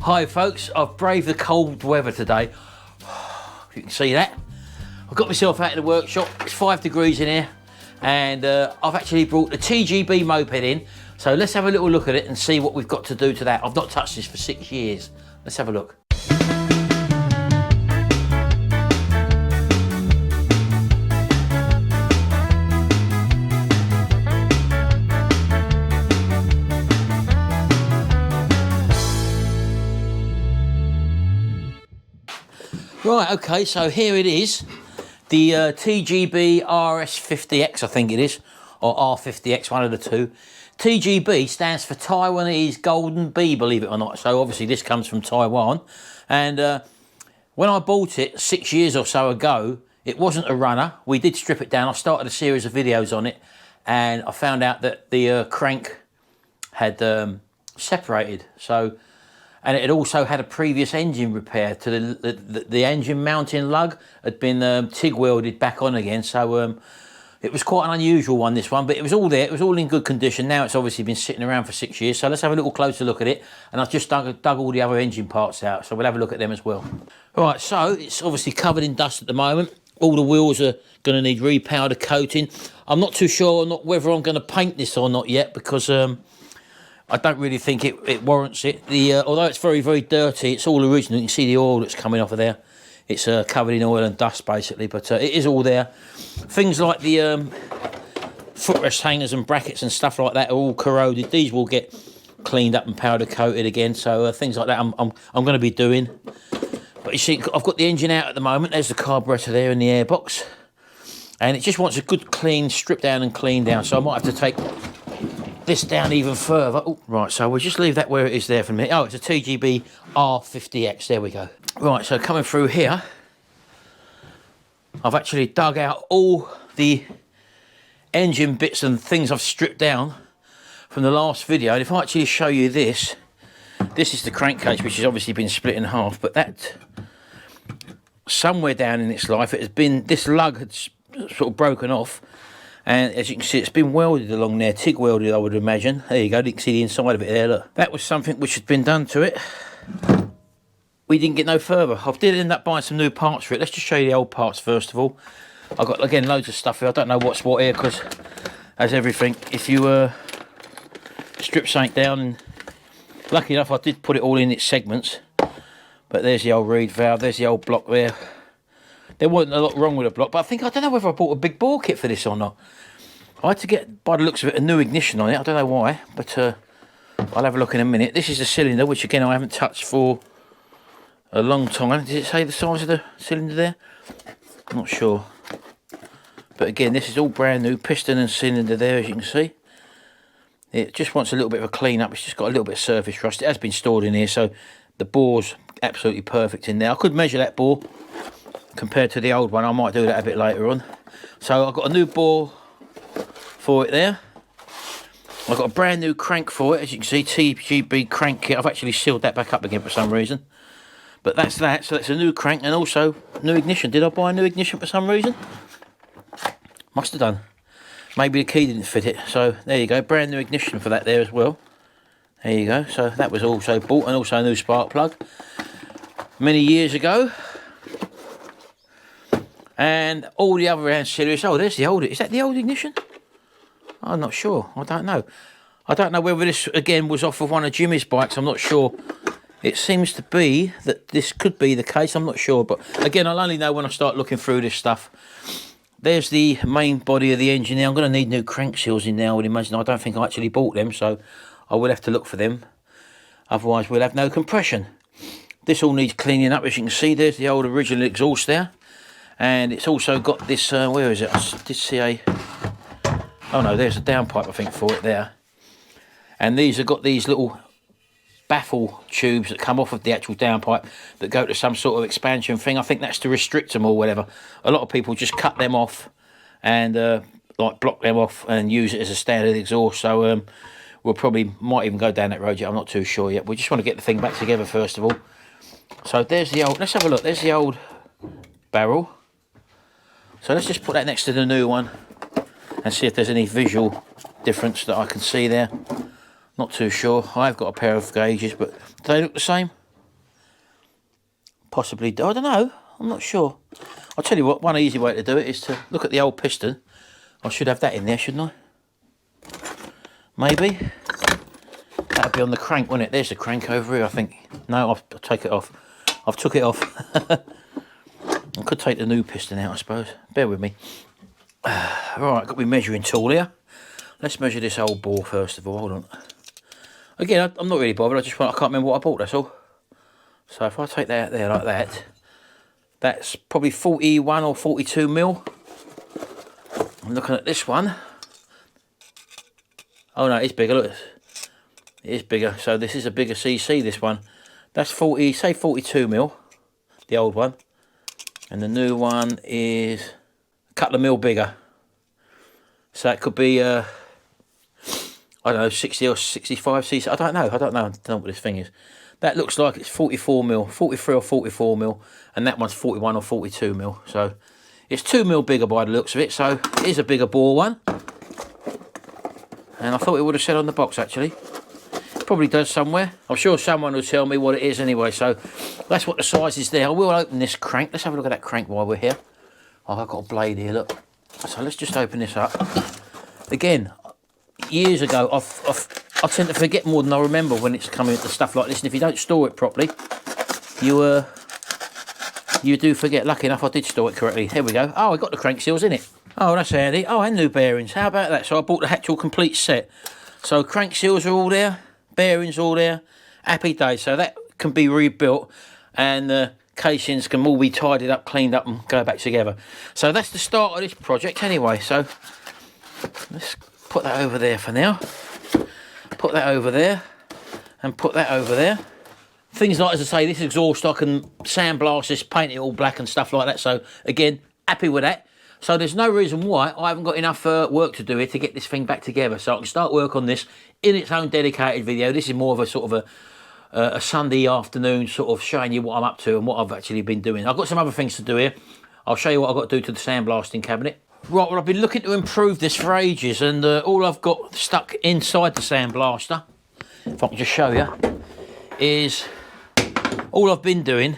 Hi folks, I've braved the cold weather today. You can see that. I've got myself out of the workshop. It's 5 degrees in here, and I've actually brought the TGB Moped in. So let's have a little look at it and see what we've got to do to that. I've not touched this for 6 years. Let's have a look. Right, okay, so here it is. The TGB RS50X, I think it is, or R50X, one of the two. TGB stands for Taiwanese Golden Bee, believe it or not. So obviously this comes from Taiwan. And when I bought it 6 years or so ago, it wasn't a runner. We did strip it down. I started a series of videos on it, and I found out that the crank had separated. So, and it had also had a previous engine repair to the engine mounting lug had been TIG welded back on again. So it was quite an unusual one, this one, but it was all there. It was all in good condition. Now it's obviously been sitting around for 6 years. So let's have a little closer look at it. And I've just dug all the other engine parts out. So we'll have a look at them as well. All right, so it's obviously covered in dust at the moment. All the wheels are going to need repowder coating. I'm not too sure whether I'm going to paint this or not yet, because I don't really think it warrants it. Although it's very, very dirty, it's all original. You can see the oil that's coming off of there. It's covered in oil and dust, basically, but it is all there. Things like the footrest hangers and brackets and stuff like that are all corroded. These will get cleaned up and powder coated again, so things like that I'm going to be doing. But you see, I've got the engine out at the moment. There's the carburetor there in the airbox. And it just wants a good clean, strip down and clean down, so I might have to take this down even further. Oh, right, so we'll just leave that where it is there for a minute. Oh, it's a TGB R50X, there we go. Right, so coming through here, I've actually dug out all the engine bits and things I've stripped down from the last video. And if I actually show you this, this is the crankcase, which has obviously been split in half, but that, somewhere down in its life, it has been, this lug had sort of broken off. And as you can see, it's been welded along there, TIG welded, I would imagine. There you go, you can see the inside of it there, look. That was something which had been done to it. We didn't get no further. I did end up buying some new parts for it. Let's just show you the old parts first of all. I've got, again, loads of stuff here. I don't know what's what here, because as everything, if you strip something down, and lucky enough I did put it all in its segments. But there's the old reed valve, there's the old block there. There wasn't a lot wrong with the block, but I don't know whether I bought a big bore kit for this or not. I had to get, by the looks of it, a new ignition on it. I don't know why, but I'll have a look in a minute. This is the cylinder, which again I haven't touched for a long time. Did it say the size of the cylinder there? I'm not sure. But again, this is all brand new, piston and cylinder there, as you can see. It just wants a little bit of a clean up. It's just got a little bit of surface rust. It has been stored in here, so the bore's absolutely perfect in there. I could measure that bore compared to the old one. I might do that a bit later on. So I've got a new bore for it there. I've got a brand new crank for it, as you can see, TGB crank kit. I've actually sealed that back up again for some reason. But that's that, so that's a new crank and also new ignition. Did I buy a new ignition for some reason? Must have done. Maybe the key didn't fit it. So there you go, brand new ignition for that there as well. There you go, so that was also bought, and also a new spark plug many years ago. And all the other ancillaries. Oh, there's the old, is that the old ignition? I'm not sure, I don't know. I don't know whether this again was off of one of Jimmy's bikes, I'm not sure. It seems to be that this could be the case, I'm not sure, but again, I'll only know when I start looking through this stuff. There's the main body of the engine now. I'm going to need new crank seals in there, I would imagine. I don't think I actually bought them, so I will have to look for them. Otherwise, we'll have no compression. This all needs cleaning up, as you can see. There's the old original exhaust there. And it's also got this, where is it? I did see a, oh no, there's a downpipe, I think, for it there. And these have got these little baffle tubes that come off of the actual downpipe that go to some sort of expansion thing. I think that's to restrict them or whatever. A lot of people just cut them off and like block them off and use it as a standard exhaust. So we'll probably might even go down that road yet. I'm not too sure yet. We just want to get the thing back together first of all. So there's the old, let's have a look. There's the old barrel. So let's just put that next to the new one and see if there's any visual difference that I can see there. Not too sure. I've got a pair of gauges, but do they look the same? possibly do. I don't know. I'm not sure. I'll tell you what, one easy way to do it is to look at the old piston. I should have that in there, shouldn't I? Maybe. That'll be on the crank, wouldn't it? There's the crank over here, I think. No, I'll take it off. I've took it off. I could take the new piston out, I suppose. Bear with me. Right, got my measuring tool here. Let's measure this old bore first of all. Hold on. Again, I'm not really bothered. I can't remember what I bought, that's all. So if I take that out there like that, that's probably 41 or 42 mil. I'm looking at this one. Oh no, it's bigger, look. It is bigger, so this is a bigger CC, this one. That's 40, say 42 mil, the old one. And the new one is a couple of mil bigger. So it could be, I don't know, 60 or 65 cc. I don't know what this thing is. That looks like it's 44 mil, 43 or 44 mil, and that one's 41 or 42 mil. So it's 2 mil bigger by the looks of it, so it is a bigger bore one. And I thought it would have said on the box, actually. It probably does somewhere. I'm sure someone will tell me what it is anyway, so that's what the size is there. I will open this crank. Let's have a look at that crank while we're here. Oh, I've got a blade here, look. So let's just open this up. Again, years ago, I tend to forget more than I remember when it's coming into stuff like this, and if you don't store it properly, you do forget. Lucky enough, I did store it correctly. Here we go. Oh, I got the crank seals in it. Oh, that's handy. Oh, and new bearings. How about that? So I bought the actual complete set. So crank seals are all there, bearings all there. Happy days. So that can be rebuilt, and the casings can all be tidied up, cleaned up, and go back together. So that's the start of this project anyway. So let's put that over there for now. Put that over there, and put that over there. Things like, as I say, this exhaust, I can sandblast this, paint it all black and stuff like that. So again, happy with that. So there's no reason why I haven't got enough work to do here to get this thing back together. So I can start work on this in its own dedicated video. This is more of a sort of a Sunday afternoon, sort of showing you what I'm up to and what I've actually been doing. I've got some other things to do here. I'll show you what I've got to do to the sandblasting cabinet. Right, well, I've been looking to improve this for ages, and all I've got stuck inside the sandblaster, if I can just show you, is all I've been doing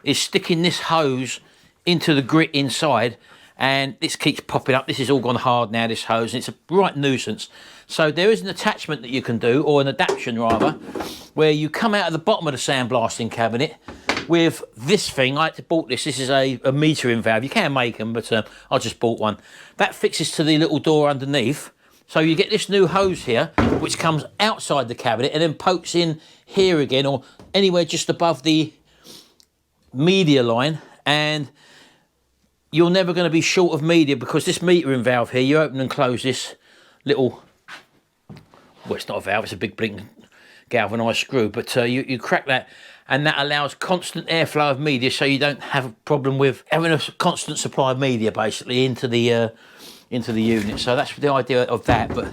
is sticking this hose into the grit inside, and this keeps popping up. This is all gone hard now, this hose, and it's a right nuisance. So there is an attachment that you can do, or an adaptation rather, where you come out of the bottom of the sandblasting cabinet with this thing. I had to bought this. This is a metering valve. You can make them, but I just bought one. That fixes to the little door underneath. So you get this new hose here, which comes outside the cabinet and then pokes in here again, or anywhere just above the media line, and you're never going to be short of media, because this metering valve here, you open and close this little, well, it's not a valve, it's a big blinking galvanised screw, but you crack that, and that allows constant airflow of media, so you don't have a problem with having a constant supply of media basically into the unit. So that's the idea of that. But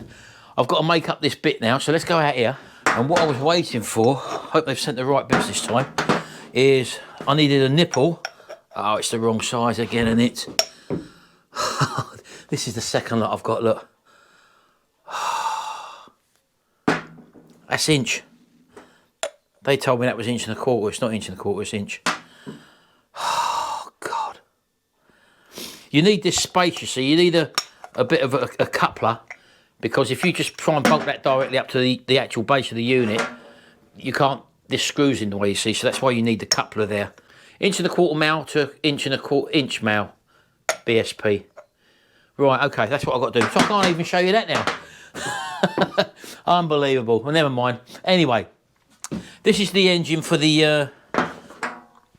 I've got to make up this bit now, so let's go out here. And what I was waiting for, hope they've sent the right bits this time, is I needed a nipple. Oh, it's the wrong size again, and it's this is the second lot I've got, look. That's inch. They told me that was 1 1/4. It's not 1 1/4, it's inch. Oh, God. You need this space, you see. You need a bit of a coupler, because if you just try and bolt that directly up to the actual base of the unit, you can't, this screws in the way, you see. So that's why you need the coupler there. 1 1/4 mal to 1 1/4 inch mal, BSP. Right, okay, that's what I've got to do. So I can't even show you that now. Unbelievable. Well, never mind. Anyway, this is the engine for the,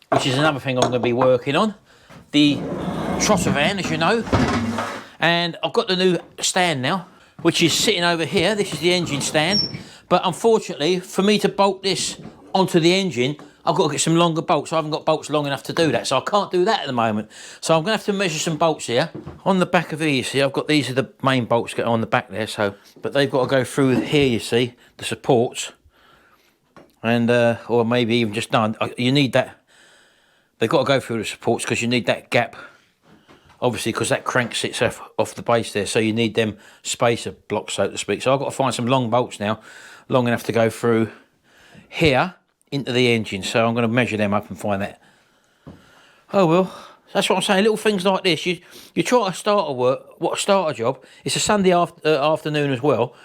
which is another thing I'm going to be working on, the trotter van, as you know. And I've got the new stand now, which is sitting over here. This is the engine stand. But unfortunately, for me to bolt this onto the engine, I've got to get some longer bolts. I haven't got bolts long enough to do that, so I can't do that at the moment. So I'm going to have to measure some bolts here. On the back of here, you see, I've got, these are the main bolts that are on the back there, so, but they've got to go through here, you see, the supports. And, or maybe even just done. You need that, they've got to go through the supports, because you need that gap, obviously, because that crank sits off the base there, so you need them spacer blocks, so to speak. So I've got to find some long bolts now, long enough to go through here into the engine. So I'm going to measure them up and find that. Oh well, that's what I'm saying. Little things like this. You try to start a job. It's a Sunday afternoon as well,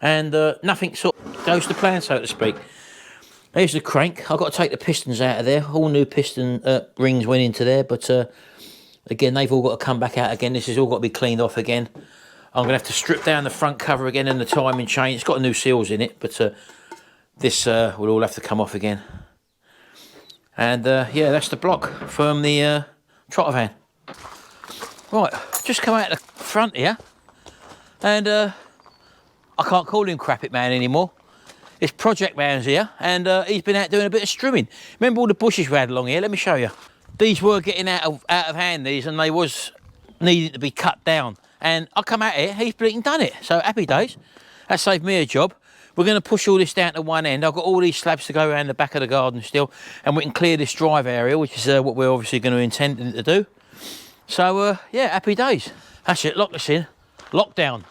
and nothing sort of goes to plan, so to speak. There's the crank. I've got to take the pistons out of there. All new piston rings went into there, but again, they've all got to come back out again. This has all got to be cleaned off again. I'm going to have to strip down the front cover again and the timing chain. It's got new seals in it, but this will all have to come off again. And yeah, that's the block from the trotter van. Right, just come out the front here, and I can't call him Crap-It Man anymore. It's Project Man's here, and he's been out doing a bit of strimming. Remember all the bushes we had along here? Let me show you. These were getting out of hand, these, and they was needing to be cut down. And I come out here, he's bleeding done it. So happy days. That saved me a job. We're going to push all this down to one end. I've got all these slabs to go around the back of the garden still, and we can clear this drive area, which is what we're obviously going to intend to do. So yeah, happy days. That's it. Lock this in. Lockdown.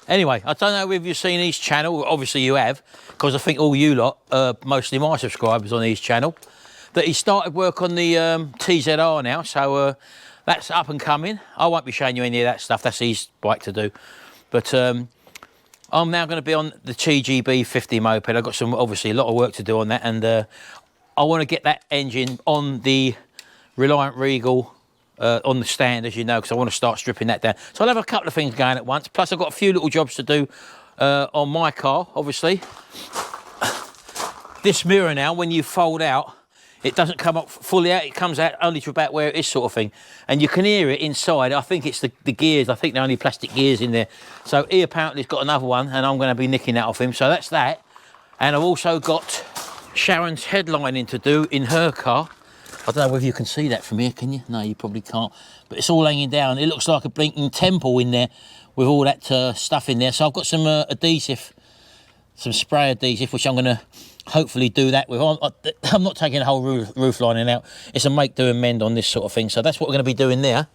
Anyway, I don't know if you've seen his channel. Obviously you have, because I think all you lot, mostly my subscribers on his channel, that he started work on the TZR now. So that's up and coming. I won't be showing you any of that stuff. That's his bike to do. But I'm now going to be on the TGB 50 moped. I've got obviously a lot of work to do on that, and I want to get that engine on the Reliant Regal on the stand, as you know, because I want to start stripping that down. So I'll have a couple of things going at once. Plus I've got a few little jobs to do on my car, obviously. This mirror now, when you fold out, it doesn't come up fully out. It comes out only to about where it is, sort of thing. And you can hear it inside. I think it's the gears. I think they're only plastic gears in there. So he apparently has got another one, and I'm going to be nicking that off him. So that's that. And I've also got Sharon's headlining to do in her car. I don't know whether you can see that from here, can you? No, you probably can't. But it's all hanging down. It looks like a blinking temple in there with all that stuff in there. So I've got some adhesive, some spray adhesive, which I'm going to hopefully do that with. I'm not taking the whole roof lining out. It's a make, do and mend on this sort of thing. So that's what we're going to be doing there.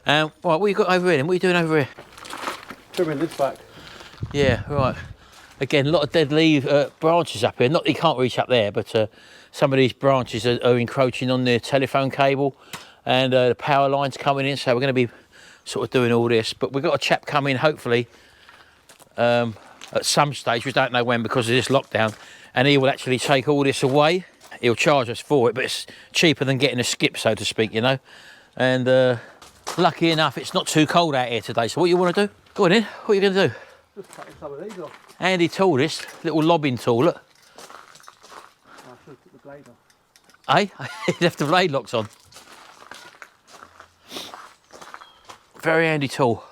Right, what you got over here then? What are you doing over here? Trimming this back. Yeah, right. Again, a lot of dead leaf branches up here. Not that you can't reach up there, but some of these branches are encroaching on the telephone cable, and the power lines coming in. So we're going to be sort of doing all this. But we've got a chap coming, hopefully, at some stage. We don't know when because of this lockdown. And he will actually take all this away. He'll charge us for it, but it's cheaper than getting a skip, so to speak, you know. And lucky enough, it's not too cold out here today. So what you want to do? Go on in. What are you going to do? Just cutting some of these off. Handy tool, this little lobbing tool. Look. I should have put the blade off. Hey, he left the blade locks on. Very handy tool.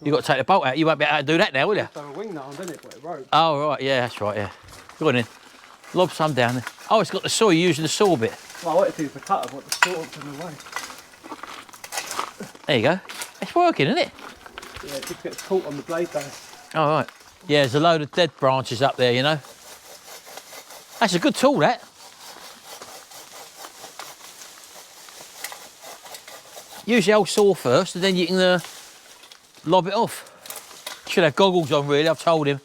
You've got to take the bolt out. You won't be able to do that now, will you? Just have a wing nut on, didn't it? But it broke. Oh, right. Yeah, that's right, yeah. Go on in. Lob some down there. Oh, it's got the saw. You're using the saw bit. Well, I wanted to use the cutter, but the saw's in the way. There you go. It's working, isn't it? Yeah, it just gets caught on the blade though. Oh, right. Yeah, there's a load of dead branches up there, you know. That's a good tool, that. Use the old saw first, and then you can lob it off. Should have goggles on, really, I've told him.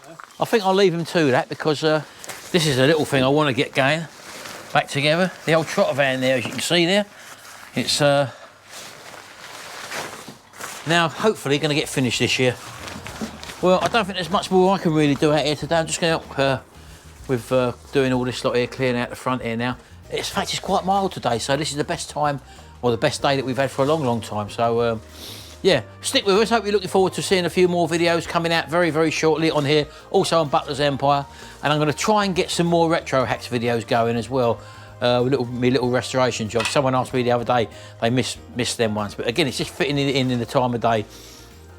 Yeah. I think I'll leave him to that, because this is a little thing I want to get going back together. The old trotter van there, as you can see there. It's now hopefully going to get finished this year. Well, I don't think there's much more I can really do out here today. I'm just going to help with doing all this lot here, clearing out the front here now. In fact, it's quite mild today, so this is the best time, or the best day that we've had for a long, long time. So, yeah, stick with us. Hope you're looking forward to seeing a few more videos coming out very, very shortly on here. Also on Butler's Empire. And I'm going to try and get some more retro hacks videos going as well. Me little restoration job. Someone asked me the other day, they missed them ones. But again, it's just fitting it in the time of day.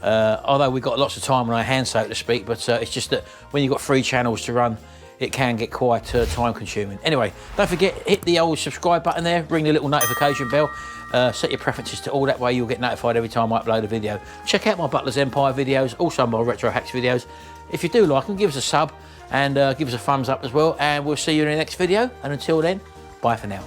Although we've got lots of time on our hands, so to speak, but it's just that when you've got 3 channels to run, it can get quite time consuming. Anyway, don't forget, hit the old subscribe button there, ring the little notification bell, set your preferences to all, that way you'll get notified every time I upload a video. Check out my Butler's Empire videos, also my retro hacks videos. If you do like them, give us a sub and give us a thumbs up as well, and we'll see you in the next video. And until then, bye for now.